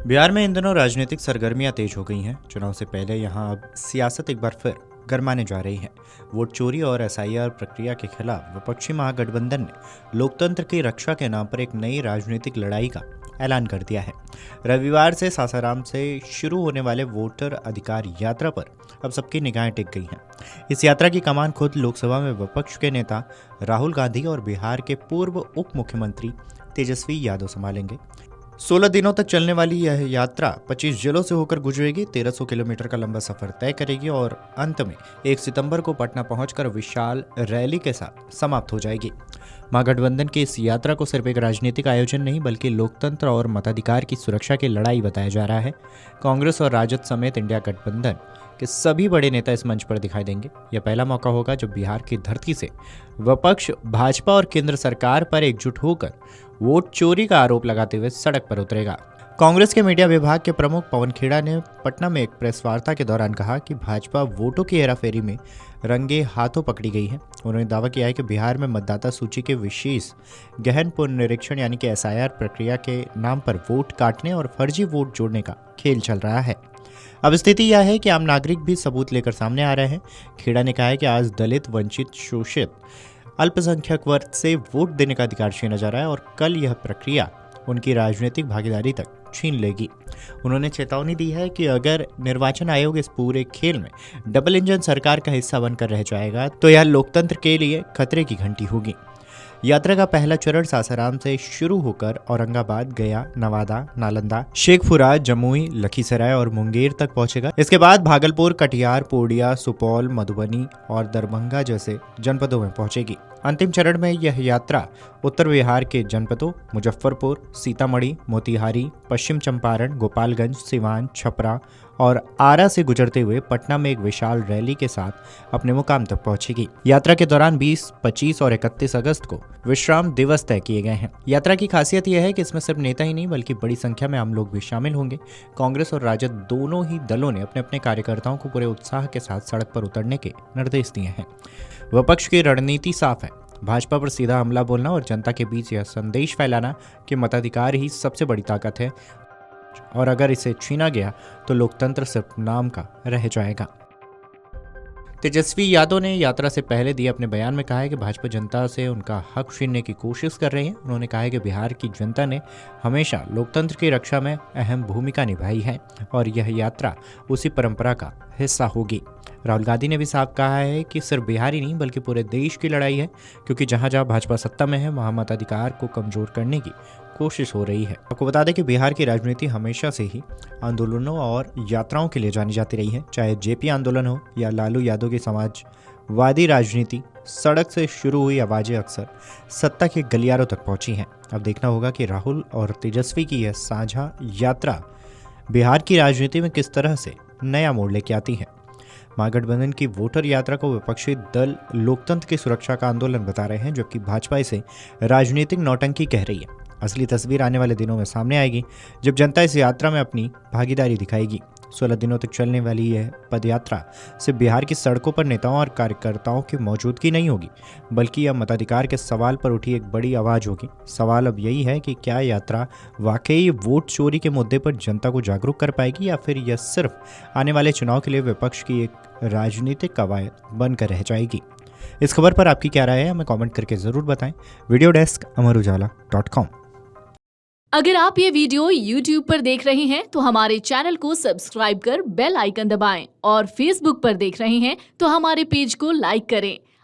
बिहार में इन दिनों राजनीतिक सरगर्मियां तेज हो गई हैं। चुनाव से पहले यहां अब सियासत एक बार फिर गरमाने जा रही है। वोट चोरी और एसआईआर प्रक्रिया के खिलाफ विपक्षी महागठबंधन ने लोकतंत्र की रक्षा के नाम पर एक नई राजनीतिक लड़ाई का ऐलान कर दिया है। रविवार से सासाराम से शुरू होने वाले वोटर अधिकार यात्रा पर अब सबकी निगाहें टिक गई हैं। इस यात्रा की कमान खुद लोकसभा में विपक्ष के नेता राहुल गांधी और बिहार के पूर्व उप मुख्यमंत्री तेजस्वी यादव संभालेंगे। 16 दिनों तक चलने वाली यह यात्रा 25 जिलों से होकर गुजरेगी, 1300 किलोमीटर का लंबा सफर तय करेगी और अंत में 1 सितंबर को पटना पहुंचकर विशाल रैली के साथ समाप्त हो जाएगी। महागठबंधन की इस यात्रा को सिर्फ एक राजनीतिक आयोजन नहीं बल्कि लोकतंत्र और मताधिकार की सुरक्षा की लड़ाई बताया जा रहा है। कांग्रेस और राजद समेत इंडिया गठबंधन के सभी बड़े नेता इस मंच पर दिखाई देंगे। यह पहला मौका होगा जब बिहार की धरती से विपक्ष भाजपा और केंद्र सरकार पर एकजुट होकर वोट चोरी का आरोप लगाते हुए सड़क पर उतरेगा। कांग्रेस के मीडिया विभाग के प्रमुख पवन खेड़ा ने पटना में एक प्रेस वार्ता के दौरान कहा कि भाजपा वोटों की हेराफेरी में रंगे हाथों पकड़ी गई है। उन्होंने दावा किया है कि बिहार में मतदाता सूची के विशेष गहन पुनरीक्षण यानी कि एसआईआर प्रक्रिया के नाम पर वोट काटने और फर्जी वोट जोड़ने का खेल चल रहा है। अब स्थिति यह है कि आम नागरिक भी सबूत लेकर सामने आ रहे हैं। खेड़ा ने कहा है कि आज दलित, वंचित, शोषित, अल्पसंख्यक वर्ग से वोट देने का अधिकार छीना जा रहा है और कल यह प्रक्रिया उनकी राजनीतिक भागीदारी तक छीन लेगी। उन्होंने चेतावनी दी है कि अगर निर्वाचन आयोग इस पूरे खेल में डबल इंजन सरकार का हिस्सा बनकर रह जाएगा तो यह लोकतंत्र के लिए खतरे की घंटी होगी। यात्रा का पहला चरण सासाराम से शुरू होकर औरंगाबाद, गया, नवादा, नालंदा, शेखपुरा, जमुई, लखीसराय और मुंगेर तक पहुंचेगा। इसके बाद भागलपुर, कटिहार, पूर्णिया, सुपौल, मधुबनी और दरभंगा जैसे जनपदों में पहुंचेगी। अंतिम चरण में यह यात्रा उत्तर बिहार के जनपदों मुजफ्फरपुर, सीतामढ़ी, मोतिहारी, पश्चिम चंपारण, गोपालगंज, सिवान, छपरा और आरा से गुजरते हुए पटना में एक विशाल रैली के साथ अपने मुकाम तक पहुंचेगी। यात्रा के दौरान 20, 25 और 31 अगस्त को विश्राम दिवस तय किए गए हैं। यात्रा की खासियत यह है कि इसमें सिर्फ नेता ही नहीं बल्कि बड़ी संख्या में आम लोग भी शामिल होंगे। कांग्रेस और राजद दोनों ही दलों ने अपने अपने कार्यकर्ताओं को पूरे उत्साह के साथ सड़क पर उतरने के निर्देश दिए हैं। विपक्ष की रणनीति साफ है, भाजपा पर सीधा हमला बोलना और जनता के बीच यह संदेश फैलाना कि मताधिकार ही सबसे बड़ी ताकत है और अगर इसे छीना गया तो लोकतंत्र सिर्फ नाम का रह जाएगा। तेजस्वी यादव ने यात्रा से पहले दिए अपने बयान में कहा है कि भाजपा जनता से उनका हक छीनने की कोशिश कर रही है। उन्होंने कहा है कि बिहार की जनता ने हमेशा लोकतंत्र की रक्षा में अहम भूमिका निभाई है और यह यात्रा उसी परंपरा का हिस्सा होगी। राहुल गांधी ने भी साफ कहा है कि सिर्फ बिहार ही नहीं बल्कि पूरे देश की लड़ाई है, क्योंकि जहां जहां भाजपा सत्ता में है वहां मताधिकार को कमजोर करने की कोशिश हो रही है। आपको बता दें कि बिहार की राजनीति हमेशा से ही आंदोलनों और यात्राओं के लिए जानी जाती रही है। चाहे जेपी आंदोलन हो या लालू यादव की समाजवादी राजनीति, सड़क से शुरू हुई आवाजें अक्सर सत्ता के गलियारों तक पहुंची हैं। अब देखना होगा कि राहुल और तेजस्वी की यह साझा यात्रा बिहार की राजनीति में किस तरह से नया मोड़ लेके आती है। महागठबंधन की वोटर यात्रा को विपक्षी दल लोकतंत्र की सुरक्षा का आंदोलन बता रहे हैं, जबकि भाजपा इसे राजनीतिक नौटंकी कह रही है। असली तस्वीर आने वाले दिनों में सामने आएगी जब जनता इस यात्रा में अपनी भागीदारी दिखाएगी। 16 दिनों तक चलने वाली यह पदयात्रा सिर्फ बिहार की सड़कों पर नेताओं और कार्यकर्ताओं की मौजूदगी नहीं होगी, बल्कि यह मताधिकार के सवाल पर उठी एक बड़ी आवाज होगी। सवाल अब यही है कि क्या यात्रा वाकई वोट चोरी के मुद्दे पर जनता को जागरूक कर पाएगी या फिर यह सिर्फ आने वाले चुनाव के लिए विपक्ष की एक राजनीतिक कवायद बनकर रह जाएगी। इस खबर पर आपकी क्या राय है, हमें कमेंट करके जरूर बताएं। Video desk amarujala.com। अगर आप ये वीडियो YouTube पर देख रहे हैं तो हमारे चैनल को सब्सक्राइब कर बेल आइकन दबाएं और Facebook पर देख रहे हैं तो हमारे पेज को लाइक करें।